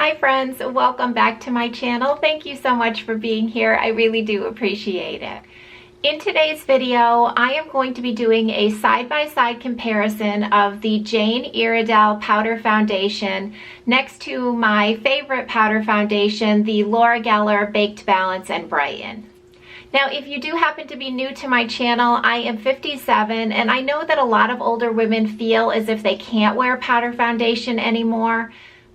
Hi friends, welcome back to my channel. Thank you so much for being here. I really do appreciate it. In today's video, I am going to be doing a side-by-side comparison of the Jane Iredale powder foundation next to my favorite powder foundation, the Laura Geller Baked Balance and Brighten. Now, if you do happen to be new to my channel, I am 57 and I know that a lot of older women feel as if they can't wear powder foundation anymore.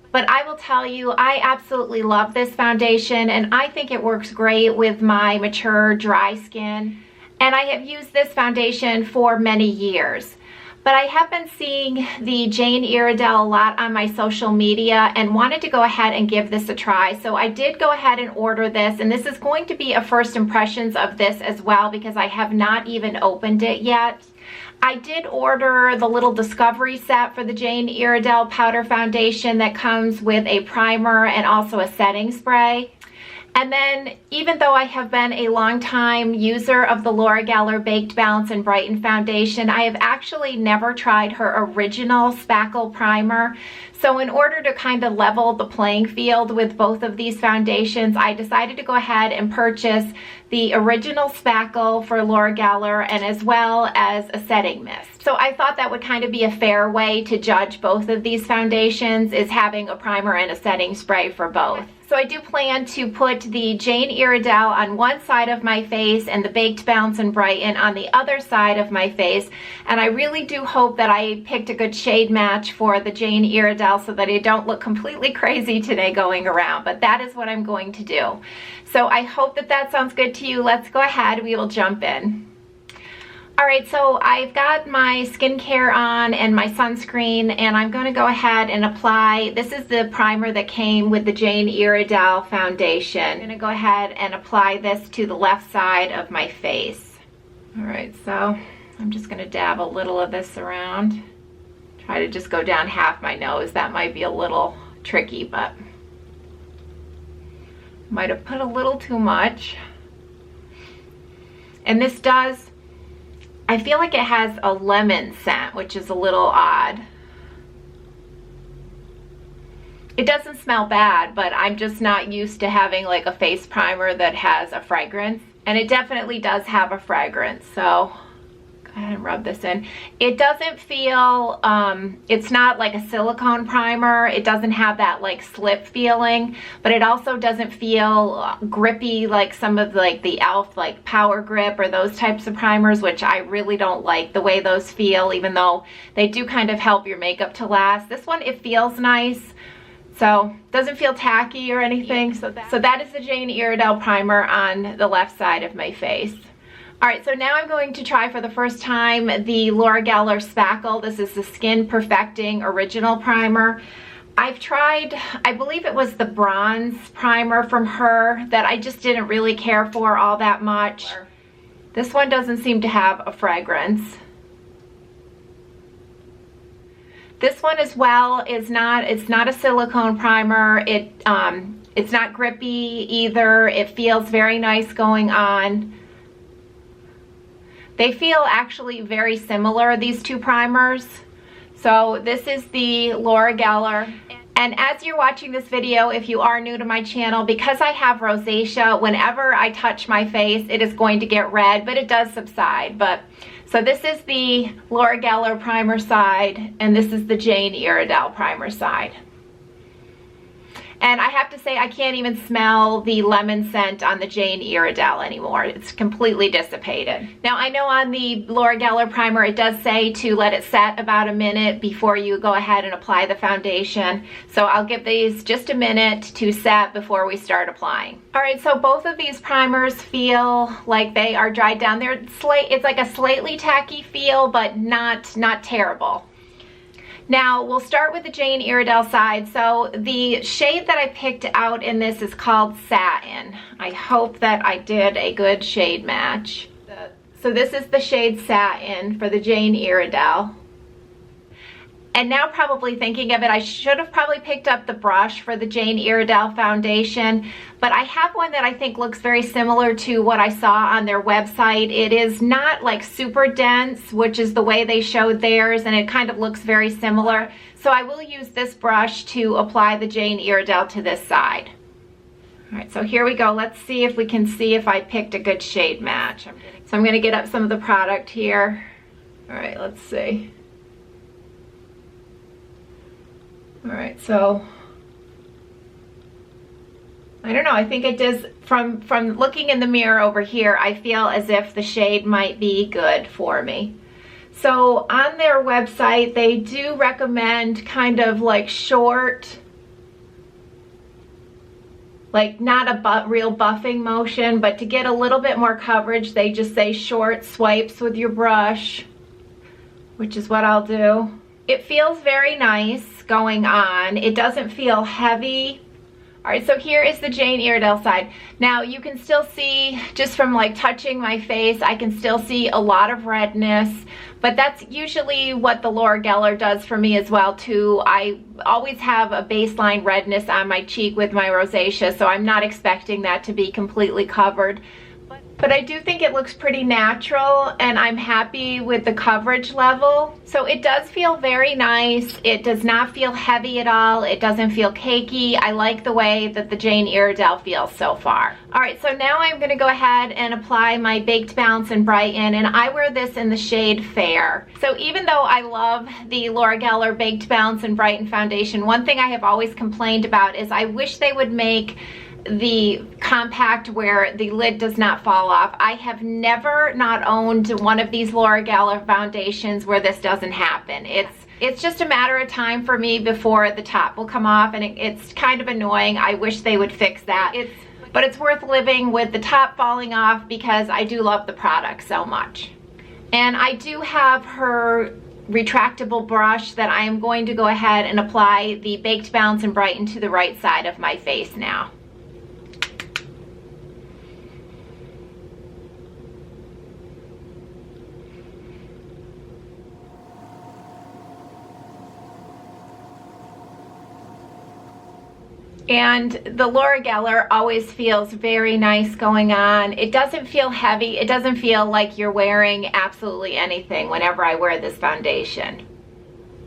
But I will tell you, I absolutely love this foundation and I think it works great with my mature, dry skin. And I have used this foundation for many years. But I have been seeing the Jane Iredale a lot on my social media and wanted to go ahead and give this a try. So I did go ahead and order this, and this is going to be a first impressions of this as well because I have not even opened it yet. I did order the little discovery set for the Jane Iredale powder foundation that comes with a primer and also a setting spray. And then, even though I have been a long time user of the Laura Geller Baked Balance and Brighten foundation, I have actually never tried her original Spackle primer. So in order to kind of level the playing field with both of these foundations, I decided to go ahead and purchase the original Spackle for Laura Geller and as well as a setting mist. So I thought that would kind of be a fair way to judge both of these foundations, is having a primer and a setting spray for both. So I do plan to put the Jane Iredale on one side of my face and the Baked Balance and Brighten on the other side of my face. And I really do hope that I picked a good shade match for the Jane Iredale so that I don't look completely crazy today going around. But that is what I'm going to do. So I hope that that sounds good to you. Let's go ahead. We will jump in. Alright, so I've got my skincare on and my sunscreen, and I'm going to go ahead and apply, this is the primer that came with the Jane Iredale foundation. I'm going to go ahead and apply this to the left side of my face. Alright, so I'm just going to dab a little of this around. Try to just go down half my nose. That might be a little tricky, but might have put a little too much. And this does, I feel like it has a lemon scent, which is a little odd. It doesn't smell bad, but I'm just not used to having like a face primer that has a fragrance. And it definitely does have a fragrance, so go ahead and rub this in. It doesn't feel, it's not like a silicone primer. It doesn't have that like slip feeling, but it also doesn't feel grippy like some of like the e.l.f. like Power Grip or those types of primers, which I really don't like the way those feel, even though they do kind of help your makeup to last. This one, it feels nice. So doesn't feel tacky or anything. So that is the Jane Iredale primer on the left side of my face. Alright, so now I'm going to try for the first time the Laura Geller Spackle. This is the Skin Perfecting Original Primer. I've tried, I believe it was the bronze primer from her that I just didn't really care for all that much. This one doesn't seem to have a fragrance. This one as well is not, it's not a silicone primer. It's not grippy either. It feels very nice going on. They feel actually very similar, these two primers. So this is the Laura Geller. And as you're watching this video, if you are new to my channel, because I have rosacea, whenever I touch my face, it is going to get red, but it does subside. So this is the Laura Geller primer side, and this is the Jane Iredale primer side. And I have to say, I can't even smell the lemon scent on the Jane Iredale anymore. It's completely dissipated. Now, I know on the Laura Geller primer, it does say to let it set about a minute before you go ahead and apply the foundation. So I'll give these just a minute to set before we start applying. All right, so both of these primers feel like they are dried down. It's like a slightly tacky feel, but not terrible. Now, we'll start with the Jane Iredale side. So the shade that I picked out in this is called Satin. I hope that I did a good shade match. So this is the shade Satin for the Jane Iredale. And now probably thinking of it, I should have probably picked up the brush for the Jane Iredale foundation, but I have one that I think looks very similar to what I saw on their website. It is not like super dense, which is the way they showed theirs, and it kind of looks very similar. So I will use this brush to apply the Jane Iredale to this side. All right, so here we go. Let's see if we can see if I picked a good shade match. So I'm gonna get up some of the product here. All right, let's see. All right, so I don't know, I think it does, from looking in the mirror over here, I feel as if the shade might be good for me. So on their website, they do recommend kind of like short, like not a real buffing motion, but to get a little bit more coverage, they just say short swipes with your brush, which is what I'll do. It feels very nice going on. It doesn't feel heavy. All right, so here is the Jane Iredale side. Now you can still see, just from like touching my face, I can still see a lot of redness, but that's usually what the Laura Geller does for me as well too. I always have a baseline redness on my cheek with my rosacea, so I'm not expecting that to be completely covered. But I do think it looks pretty natural, and I'm happy with the coverage level. So it does feel very nice. It does not feel heavy at all. It doesn't feel cakey. I like the way that the Jane Iredale feels so far. All right, so now I'm gonna go ahead and apply my Baked Balance-n-Brighten, and I wear this in the shade Fair. So even though I love the Laura Geller Baked Balance-n-Brighten foundation, one thing I have always complained about is I wish they would make the compact where the lid does not fall off. I have never not owned one of these Laura Geller foundations where this doesn't happen. It's just a matter of time for me before the top will come off, and it's kind of annoying. I wish they would fix that. But it's worth living with the top falling off because I do love the product so much. And I do have her retractable brush that I am going to go ahead and apply the Baked Balance-n-Brighten to the right side of my face now. And the Laura Geller always feels very nice going on. It doesn't feel heavy. It doesn't feel like you're wearing absolutely anything whenever I wear this foundation.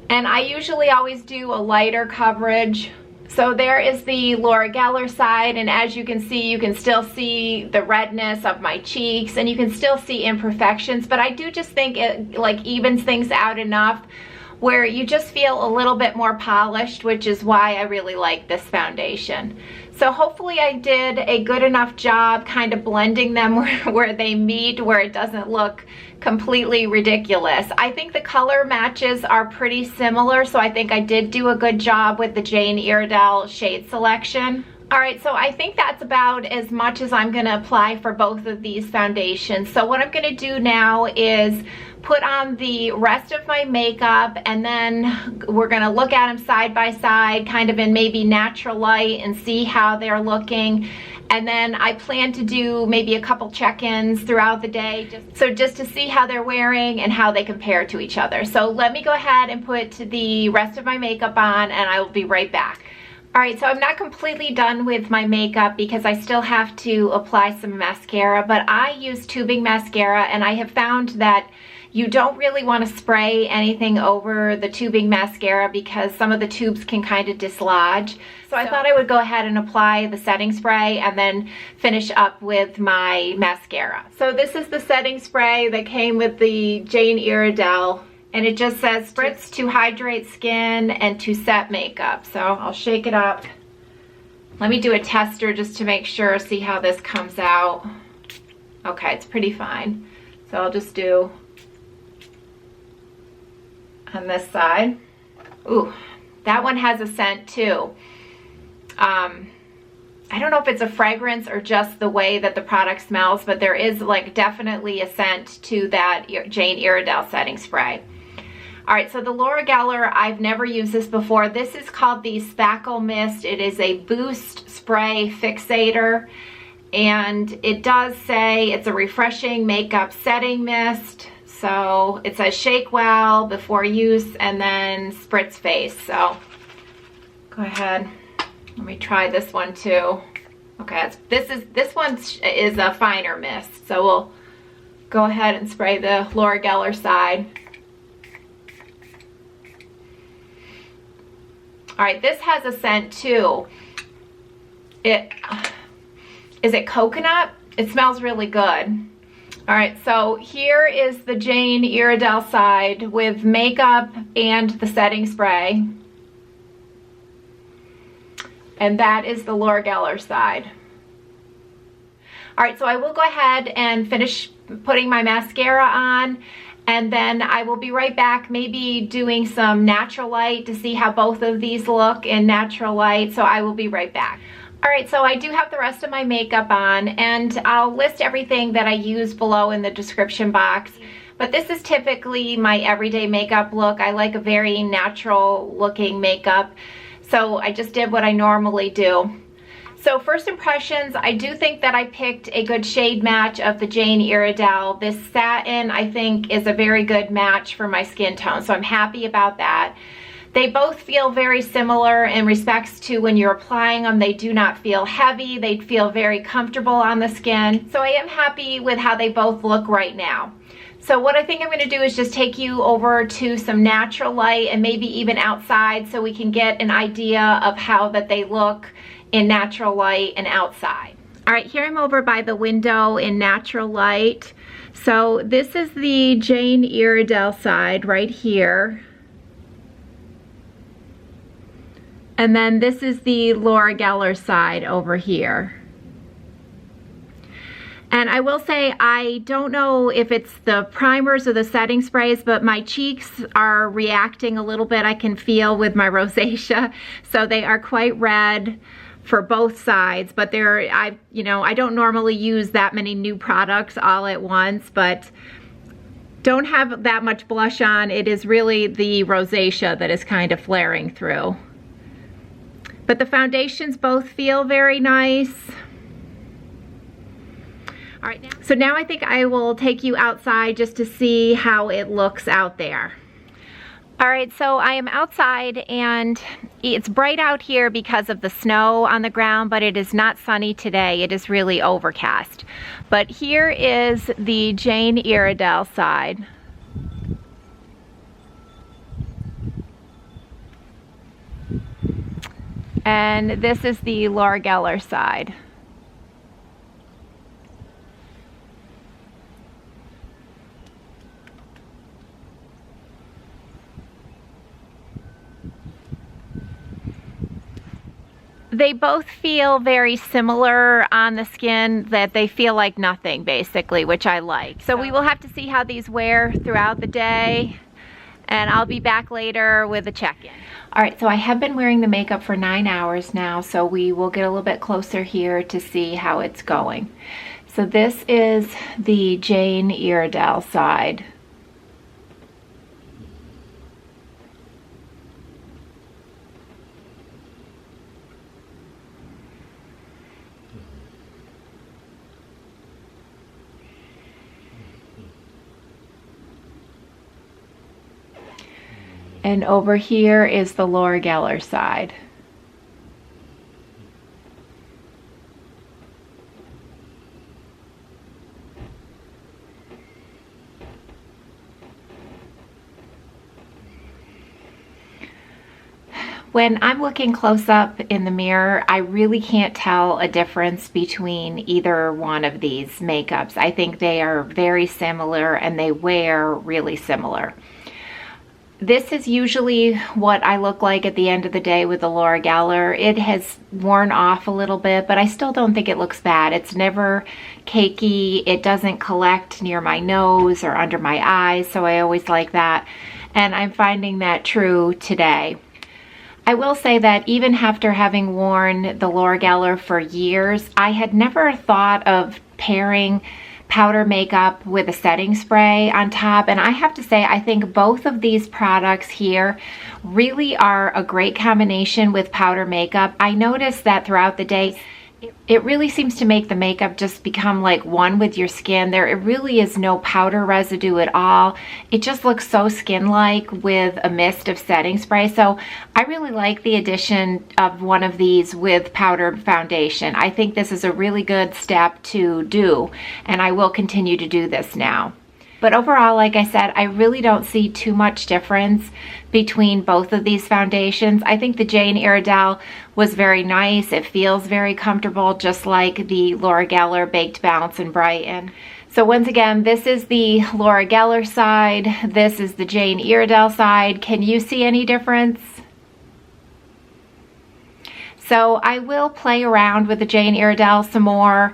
And I usually always do a lighter coverage. So there is the Laura Geller side, and as you can still see the redness of my cheeks, and you can still see imperfections, but I do just think it like evens things out enough where you just feel a little bit more polished, which is why I really like this foundation. So hopefully I did a good enough job kind of blending them where they meet, where it doesn't look completely ridiculous. I think the color matches are pretty similar, so I think I did do a good job with the Jane Iredale shade selection. All right, so I think that's about as much as I'm gonna apply for both of these foundations. So what I'm gonna do now is put on the rest of my makeup, and then we're gonna look at them side by side, kind of in maybe natural light, and see how they're looking. And then I plan to do maybe a couple check-ins throughout the day, just to see how they're wearing and how they compare to each other. So let me go ahead and put the rest of my makeup on, and I will be right back. All right, so I'm not completely done with my makeup because I still have to apply some mascara, but I use tubing mascara, and I have found that you don't really want to spray anything over the tubing mascara because some of the tubes can kind of dislodge. So I thought I would go ahead and apply the setting spray and then finish up with my mascara. So this is the setting spray that came with the Jane Iredale, and it just says spritz to hydrate skin and to set makeup. So I'll shake it up. Let me do a tester just to make sure, see how this comes out. Okay, it's pretty fine. So I'll just do on this side. Ooh, that one has a scent too. I don't know if it's a fragrance or just the way that the product smells, but there is like definitely a scent to that Jane Iredale setting spray. All right, so the Laura Geller, I've never used this before. This is called the Spackle Mist. It is a boost spray fixator, and it does say it's a refreshing makeup setting mist. So it says shake well before use and then spritz face. So go ahead. Let me try this one too. Okay, this one is a finer mist. So we'll go ahead and spray the Laura Geller side. All right, this has a scent too. Is it coconut? It smells really good. All right, so here is the Jane Iredale side with makeup and the setting spray. And that is the Laura Geller side. All right, so I will go ahead and finish putting my mascara on, and then I will be right back, maybe doing some natural light to see how both of these look in natural light. So I will be right back. All right, so I do have the rest of my makeup on, and I'll list everything that I use below in the description box. But this is typically my everyday makeup look. I like a very natural looking makeup. So I just did what I normally do. So first impressions, I do think that I picked a good shade match of the Jane Iredale. This satin, I think, is a very good match for my skin tone. So I'm happy about that. They both feel very similar in respects to when you're applying them. They do not feel heavy. They feel very comfortable on the skin. So I am happy with how they both look right now. So what I think I'm going to do is just take you over to some natural light and maybe even outside so we can get an idea of how that they look in natural light and outside. All right, here I'm over by the window in natural light. So this is the Jane Iredale side right here. And then this is the Laura Geller side over here. And I will say, I don't know if it's the primers or the setting sprays, but my cheeks are reacting a little bit. I can feel with my rosacea. So they are quite red for both sides, but I don't normally use that many new products all at once, but don't have that much blush on. It is really the rosacea that is kind of flaring through. But the foundations both feel very nice. All right, so now I think I will take you outside just to see how it looks out there. All right, so I am outside and it's bright out here because of the snow on the ground, but it is not sunny today. It is really overcast. But here is the Jane Iredale side. And this is the Laura Geller side. They both feel very similar on the skin, that they feel like nothing basically, which I like. So we will have to see how these wear throughout the day, and I'll be back later with a check-in. All right, so I have been wearing the makeup for 9 hours now, so we will get a little bit closer here to see how it's going. So this is the Jane Iredale side. And over here is the Laura Geller side. When I'm looking close up in the mirror, I really can't tell a difference between either one of these makeups. I think they are very similar and they wear really similar. This is usually what I look like at the end of the day with the Laura Geller. It has worn off a little bit, but I still don't think it looks bad. It's never cakey. It doesn't collect near my nose or under my eyes, so I always like that. And I'm finding that true today. I will say that even after having worn the Laura Geller for years, I had never thought of pairing powder makeup with a setting spray on top, and I have to say I think both of these products here really are a great combination with powder makeup. I noticed that throughout the day It really seems to make the makeup just become like one with your skin. There really is no powder residue at all. It just looks so skin-like with a mist of setting spray. So I really like the addition of one of these with powdered foundation. I think this is a really good step to do, and I will continue to do this now. But overall, like I said, I really don't see too much difference between both of these foundations. I think the Jane Iredale was very nice. It feels very comfortable, just like the Laura Geller Baked Balance-n-Brighten. So once again, this is the Laura Geller side. This is the Jane Iredale side. Can you see any difference? So I will play around with the Jane Iredale some more,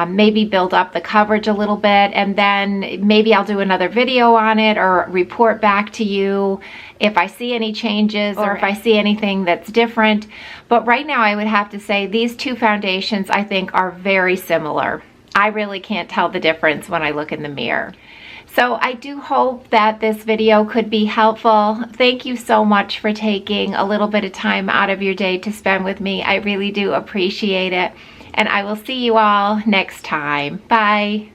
maybe build up the coverage a little bit, and then maybe I'll do another video on it or report back to you if I see any changes or if I see anything that's different. But right now I would have to say these two foundations I think are very similar. I really can't tell the difference when I look in the mirror. So I do hope that this video could be helpful. Thank you so much for taking a little bit of time out of your day to spend with me. I really do appreciate it. And I will see you all next time. Bye.